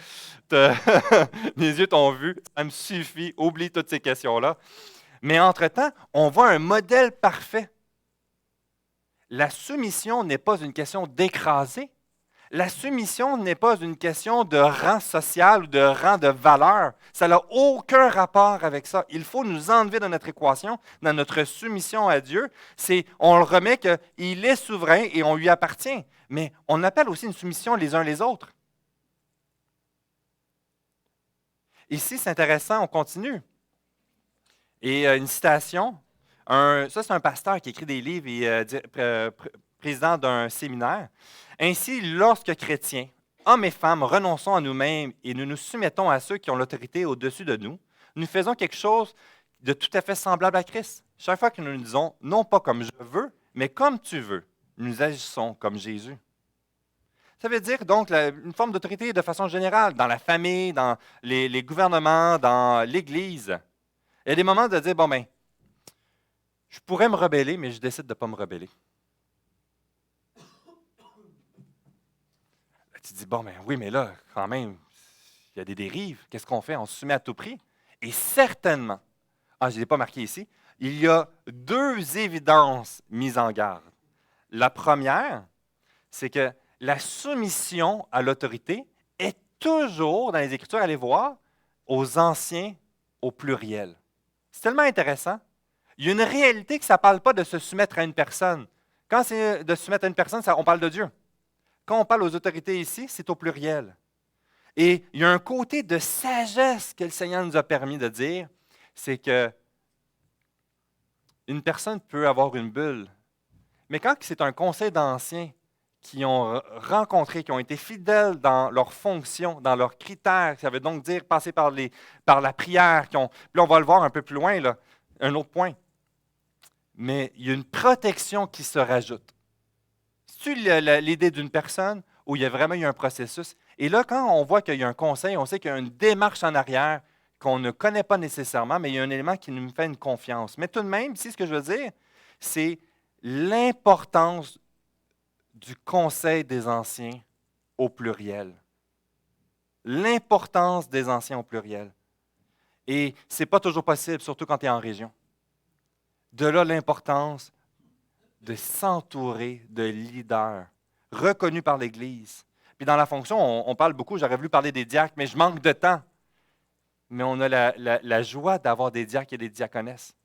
mes yeux t'ont vu, ça me suffit, oublie toutes ces questions-là. Mais entre-temps, on voit un modèle parfait. La soumission n'est pas une question d'écraser. La soumission n'est pas une question de rang social ou de rang de valeur. Ça n'a aucun rapport avec ça. Il faut nous enlever de notre équation, dans notre soumission à Dieu. On le remet qu'il est souverain et on lui appartient. Mais on appelle aussi une soumission les uns les autres. Ici, c'est intéressant, on continue. Et une citation, ça c'est un pasteur qui écrit des livres et président d'un séminaire. Ainsi, lorsque chrétiens, hommes et femmes, renonçons à nous-mêmes et nous nous soumettons à ceux qui ont l'autorité au-dessus de nous, nous faisons quelque chose de tout à fait semblable à Christ. Chaque fois que nous nous disons, non pas comme je veux, mais comme tu veux, nous agissons comme Jésus. Ça veut dire donc une forme d'autorité de façon générale, dans la famille, dans les gouvernements, dans l'Église. Il y a des moments de dire, bon ben, je pourrais me rebeller, mais je décide de ne pas me rebeller. Tu dis, bon, ben oui, mais là, quand même, il y a des dérives. Qu'est-ce qu'on fait? On se soumet à tout prix. Et certainement, je ne l'ai pas marqué ici, il y a deux évidences mises en garde. La première, c'est que la soumission à l'autorité est toujours, dans les Écritures, allez voir, aux anciens au pluriel. C'est tellement intéressant. Il y a une réalité que ça ne parle pas de se soumettre à une personne. Quand c'est de se soumettre à une personne, on parle de Dieu. Quand on parle aux autorités ici, c'est au pluriel. Et il y a un côté de sagesse que le Seigneur nous a permis de dire, c'est que une personne peut avoir une bulle. Mais quand c'est un conseil d'anciens qui ont rencontré, qui ont été fidèles dans leurs fonctions, dans leurs critères, ça veut donc dire passer par la prière, puis on va le voir un peu plus loin, là, un autre point. Mais il y a une protection qui se rajoute. C'est-tu l'idée d'une personne où il y a vraiment eu un processus? Et là, quand on voit qu'il y a un conseil, on sait qu'il y a une démarche en arrière qu'on ne connaît pas nécessairement, mais il y a un élément qui nous fait une confiance. Mais tout de même, ici, ce que je veux dire, c'est l'importance du conseil des anciens au pluriel. L'importance des anciens au pluriel. Et ce n'est pas toujours possible, surtout quand tu es en région. De là l'importance de s'entourer de leaders reconnus par l'Église. Puis dans la fonction, on parle beaucoup, j'aurais voulu parler des diacres, mais je manque de temps. Mais on a la joie d'avoir des diacres et des diaconesses.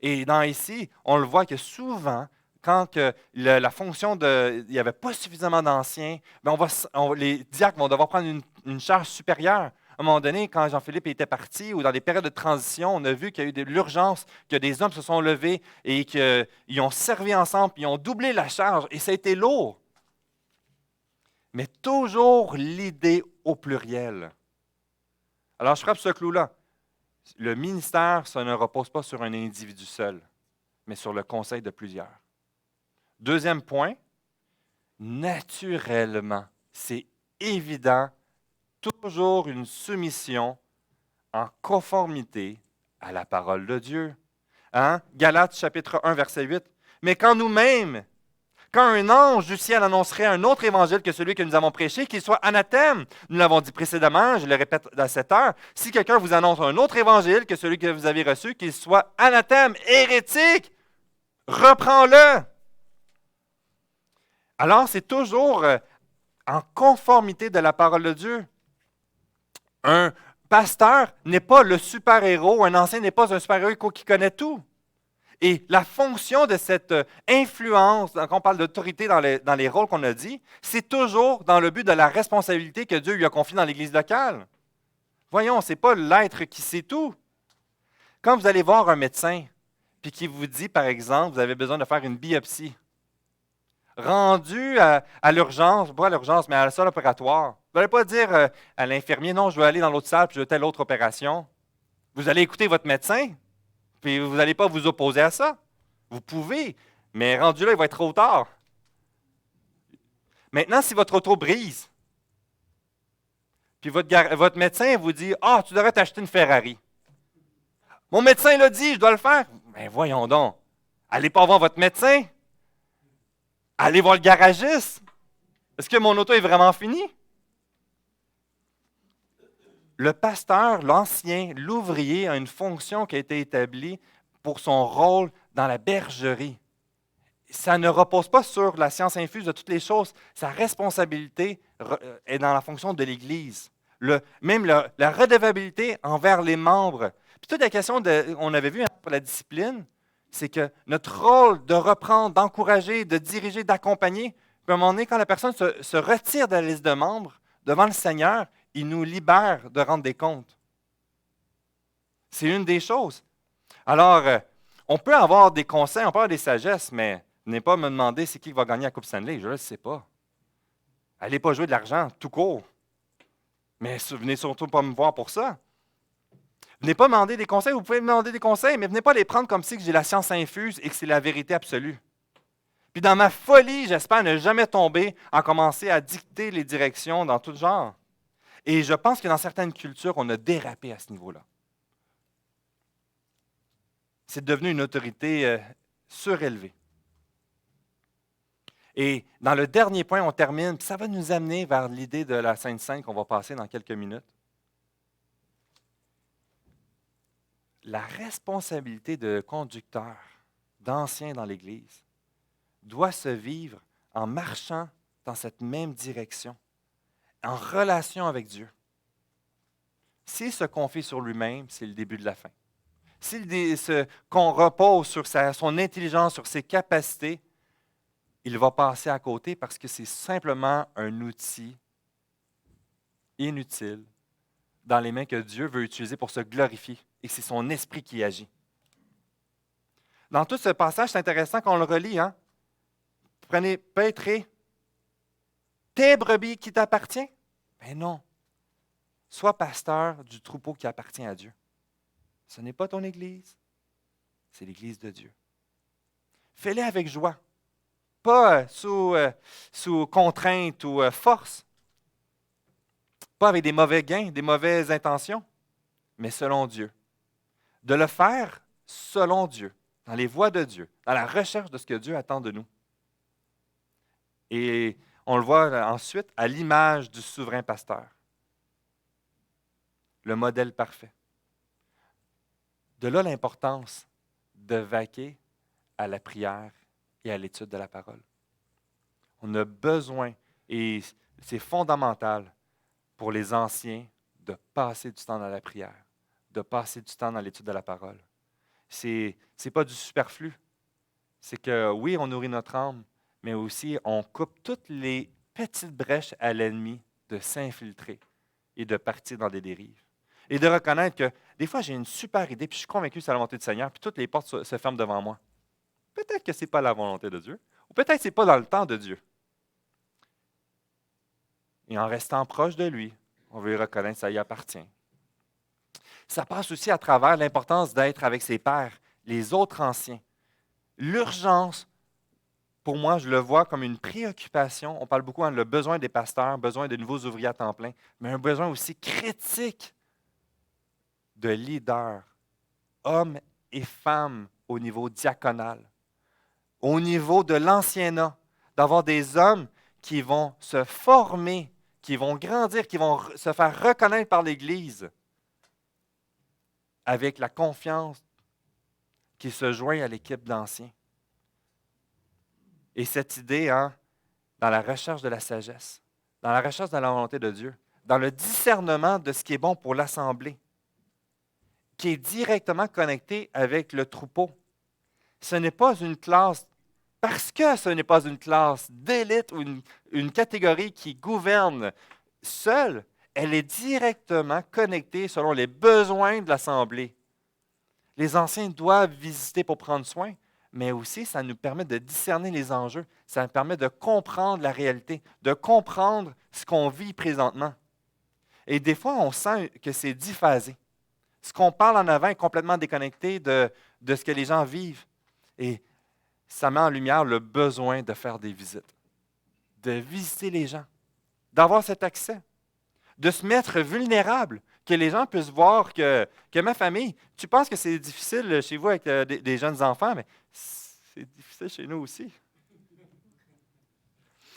Et ici, on le voit que souvent, quand la fonction il n'y avait pas suffisamment d'anciens, les diacres vont devoir prendre une charge supérieure. À un moment donné, quand Jean-Philippe était parti, ou dans les périodes de transition, on a vu qu'il y a eu de l'urgence, que des hommes se sont levés et qu'ils ont servi ensemble, puis ils ont doublé la charge, et ça a été lourd. Mais toujours l'idée au pluriel. Alors, je frappe ce clou-là. Le ministère, ça ne repose pas sur un individu seul, mais sur le conseil de plusieurs. Deuxième point, naturellement, c'est évident, toujours une soumission en conformité à la parole de Dieu. Hein? Galates chapitre 1, verset 8. Mais quand nous-mêmes, quand un ange du ciel annoncerait un autre évangile que celui que nous avons prêché, qu'il soit anathème. Nous l'avons dit précédemment, je le répète à cette heure, si quelqu'un vous annonce un autre évangile que celui que vous avez reçu, qu'il soit anathème, hérétique, reprends-le. Alors, c'est toujours en conformité de la parole de Dieu. Un pasteur n'est pas le super-héros, un ancien n'est pas un super-héros qui connaît tout. Et la fonction de cette influence, quand on parle d'autorité dans les rôles qu'on a dit, c'est toujours dans le but de la responsabilité que Dieu lui a confiée dans l'Église locale. Voyons, ce n'est pas l'être qui sait tout. Quand vous allez voir un médecin, puis qui vous dit, par exemple, vous avez besoin de faire une biopsie, rendu à l'urgence, pas à l'urgence, mais à la salle opératoire, vous n'allez pas dire à l'infirmier, non, je veux aller dans l'autre salle, puis je veux telle autre opération. Vous allez écouter votre médecin, puis vous n'allez pas vous opposer à ça. Vous pouvez, mais rendu là, il va être trop tard. Maintenant, si votre auto brise, puis votre médecin vous dit, « Ah, tu devrais t'acheter une Ferrari. » Mon médecin l'a dit, je dois le faire. Mais voyons donc, allez pas voir votre médecin. Allez voir le garagiste. Est-ce que mon auto est vraiment finie? Le pasteur, l'ancien, l'ouvrier a une fonction qui a été établie pour son rôle dans la bergerie. Ça ne repose pas sur la science infuse de toutes les choses. Sa responsabilité est dans la fonction de l'Église. Même la redevabilité envers les membres. Puis toute la question, on avait vu pour la discipline, c'est que notre rôle de reprendre, d'encourager, de diriger, d'accompagner, puis à un moment donné, quand la personne se retire de la liste de membres devant le Seigneur, il nous libère de rendre des comptes. C'est une des choses. Alors, on peut avoir des conseils, on peut avoir des sagesses, mais venez pas me demander c'est qui va gagner la Coupe Stanley, je ne le sais pas. Allez pas jouer de l'argent, tout court. Mais venez surtout pas me voir pour ça. Venez pas me demander des conseils, vous pouvez me demander des conseils, mais venez pas les prendre comme si j'ai la science infuse et que c'est la vérité absolue. Puis dans ma folie, j'espère ne jamais tomber à commencer à dicter les directions dans tout genre. Et je pense que dans certaines cultures, on a dérapé à ce niveau-là. C'est devenu une autorité surélevée. Et dans le dernier point, on termine, puis ça va nous amener vers l'idée de la Sainte Seine qu'on va passer dans quelques minutes. La responsabilité de conducteur, d'ancien dans l'Église, doit se vivre en marchant dans cette même direction, en relation avec Dieu. S'il se confie sur lui-même, c'est le début de la fin. Qu'on repose sur son intelligence, sur ses capacités, il va passer à côté parce que c'est simplement un outil inutile dans les mains que Dieu veut utiliser pour se glorifier. Et c'est son esprit qui agit. Dans tout ce passage, c'est intéressant qu'on le relit. Hein? Prenez Pétré. Tes brebis qui t'appartient? Mais non. Sois pasteur du troupeau qui appartient à Dieu. Ce n'est pas ton Église, c'est l'Église de Dieu. Fais-le avec joie, pas sous contrainte ou force, pas avec des mauvais gains, des mauvaises intentions, mais selon Dieu. De le faire selon Dieu, dans les voies de Dieu, dans la recherche de ce que Dieu attend de nous. Et on le voit ensuite à l'image du souverain pasteur, le modèle parfait. De là l'importance de vaquer à la prière et à l'étude de la parole. On a besoin, et c'est fondamental pour les anciens, de passer du temps dans la prière, de passer du temps dans l'étude de la parole. Ce n'est pas du superflu. C'est que oui, on nourrit notre âme, mais aussi on coupe toutes les petites brèches à l'ennemi de s'infiltrer et de partir dans des dérives. Et de reconnaître que des fois, j'ai une super idée, puis je suis convaincu que c'est la volonté du Seigneur, puis toutes les portes se ferment devant moi. Peut-être que ce n'est pas la volonté de Dieu, ou peut-être que ce n'est pas dans le temps de Dieu. Et en restant proche de lui, on veut reconnaître que ça y appartient. Ça passe aussi à travers l'importance d'être avec ses pairs, les autres anciens. L'urgence, pour moi, je le vois comme une préoccupation. On parle beaucoup le besoin des pasteurs, besoin de nouveaux ouvriers à temps plein, mais un besoin aussi critique de leaders, hommes et femmes au niveau diaconal, au niveau de l'anciennat, d'avoir des hommes qui vont se former, qui vont grandir, qui vont se faire reconnaître par l'Église avec la confiance qui se joint à l'équipe d'anciens. Et cette idée, dans la recherche de la sagesse, dans la recherche de la volonté de Dieu, dans le discernement de ce qui est bon pour l'assemblée, qui est directement connecté avec le troupeau. Ce n'est pas une classe, parce que ce n'est pas une classe d'élite ou une catégorie qui gouverne seule, elle est directement connectée selon les besoins de l'assemblée. Les anciens doivent visiter pour prendre soin, mais aussi ça nous permet de discerner les enjeux, ça nous permet de comprendre la réalité, de comprendre ce qu'on vit présentement. Et des fois, on sent que c'est déphasé. Ce qu'on parle en avant est complètement déconnecté de ce que les gens vivent. Et ça met en lumière le besoin de faire des visites, de visiter les gens, d'avoir cet accès, de se mettre vulnérable, que les gens puissent voir que ma famille, tu penses que c'est difficile chez vous avec des jeunes enfants, mais c'est difficile chez nous aussi.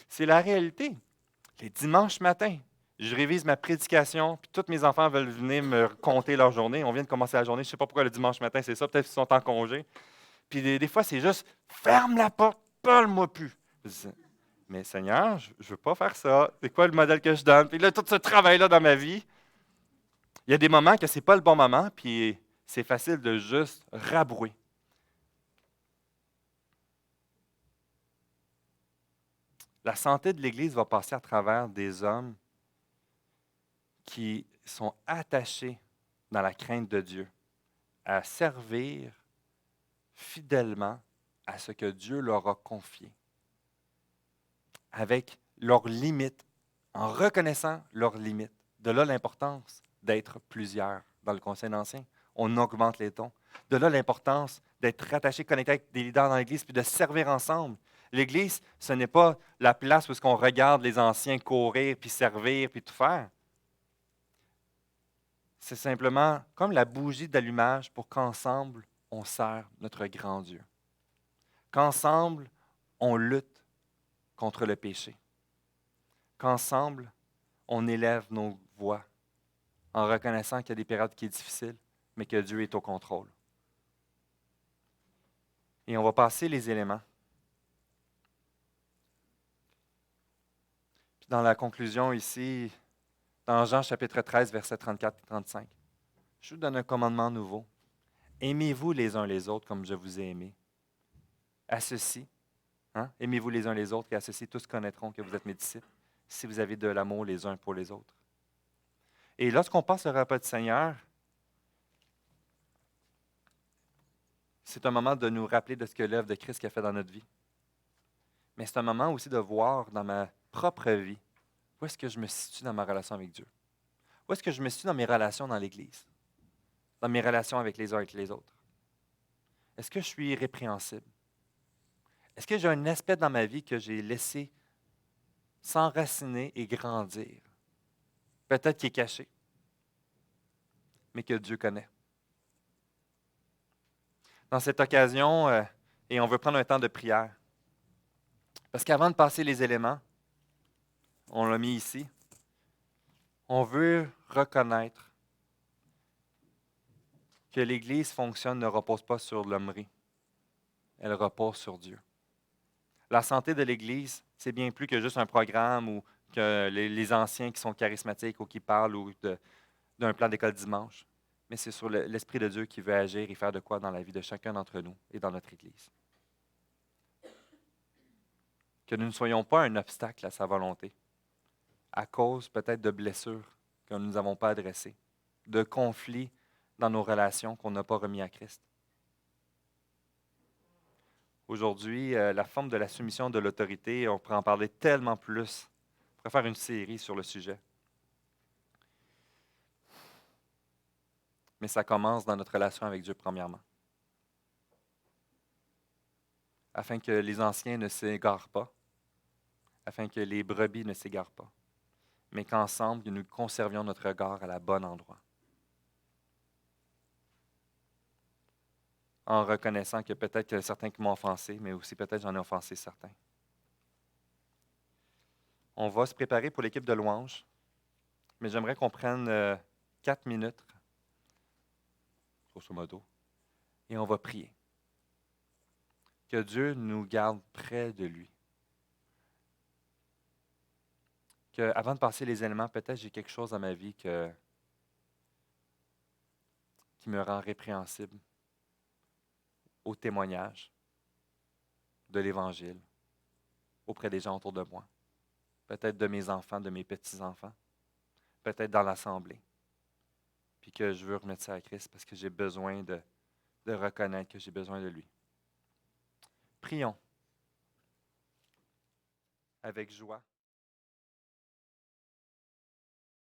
C'est la réalité. Les dimanches matins, je révise ma prédication, puis tous mes enfants veulent venir me compter leur journée. On vient de commencer la journée, je ne sais pas pourquoi le dimanche matin, c'est ça, peut-être qu'ils sont en congé. Puis des fois, c'est juste « ferme la porte, parle-moi plus ». Mais Seigneur, je ne veux pas faire ça. C'est quoi le modèle que je donne? Puis là, tout ce travail-là dans ma vie, il y a des moments que ce n'est pas le bon moment, puis c'est facile de juste rabrouer. La santé de l'Église va passer à travers des hommes qui sont attachés dans la crainte de Dieu, à servir fidèlement à ce que Dieu leur a confié, avec leurs limites, en reconnaissant leurs limites. De là l'importance d'être plusieurs dans le conseil d'anciens. On augmente les tons. De là l'importance d'être rattaché, connecté avec des leaders dans l'Église, puis de servir ensemble. L'Église, ce n'est pas la place où on regarde les anciens courir, puis servir, puis tout faire. C'est simplement comme la bougie d'allumage pour qu'ensemble, on sert notre grand Dieu. Qu'ensemble, on lutte contre le péché. Qu'ensemble, on élève nos voix en reconnaissant qu'il y a des périodes qui sont difficiles, mais que Dieu est au contrôle. Et on va passer les éléments. Puis dans la conclusion ici, dans Jean chapitre 13, versets 34 et 35, je vous donne un commandement nouveau. Aimez-vous les uns les autres comme je vous ai aimé. À ceci, aimez-vous les uns les autres, et à ceci, tous connaîtront que vous êtes mes disciples, si vous avez de l'amour les uns pour les autres. Et lorsqu'on passe le repas du Seigneur, c'est un moment de nous rappeler de ce que l'œuvre de Christ a fait dans notre vie. Mais c'est un moment aussi de voir dans ma propre vie, où est-ce que je me situe dans ma relation avec Dieu? Où est-ce que je me situe dans mes relations dans l'Église? Dans mes relations avec les uns et avec les autres? Est-ce que je suis répréhensible? Est-ce que j'ai un aspect dans ma vie que j'ai laissé s'enraciner et grandir? Peut-être qui est caché, mais que Dieu connaît. Dans cette occasion, et on veut prendre un temps de prière. Parce qu'avant de passer les éléments, on l'a mis ici, on veut reconnaître que l'Église fonctionne, ne repose pas sur l'hommerie. Elle repose sur Dieu. La santé de l'Église, c'est bien plus que juste un programme ou que les anciens qui sont charismatiques ou qui parlent ou d'un plan d'école dimanche. Mais c'est sur l'Esprit de Dieu qui veut agir et faire de quoi dans la vie de chacun d'entre nous et dans notre Église. Que nous ne soyons pas un obstacle à sa volonté, à cause peut-être de blessures que nous n'avons pas adressées, de conflits dans nos relations qu'on n'a pas remis à Christ. Aujourd'hui, la forme de la soumission de l'autorité, on pourrait en parler tellement plus. On pourrait faire une série sur le sujet. Mais ça commence dans notre relation avec Dieu premièrement. Afin que les anciens ne s'égarent pas, afin que les brebis ne s'égarent pas, mais qu'ensemble, nous conservions notre regard à la bonne endroit. En reconnaissant que peut-être qu'il y a certains qui m'ont offensé, mais aussi peut-être j'en ai offensé certains. On va se préparer pour l'équipe de louange, mais j'aimerais qu'on prenne 4 minutes, grosso modo, et on va prier. Que Dieu nous garde près de lui. Avant de passer les éléments, peut-être j'ai quelque chose dans ma vie qui me rend répréhensible au témoignage de l'Évangile auprès des gens autour de moi. Peut-être de mes enfants, de mes petits-enfants. Peut-être dans l'assemblée. Puis que je veux remettre ça à Christ parce que j'ai besoin de reconnaître que j'ai besoin de lui. Prions avec joie.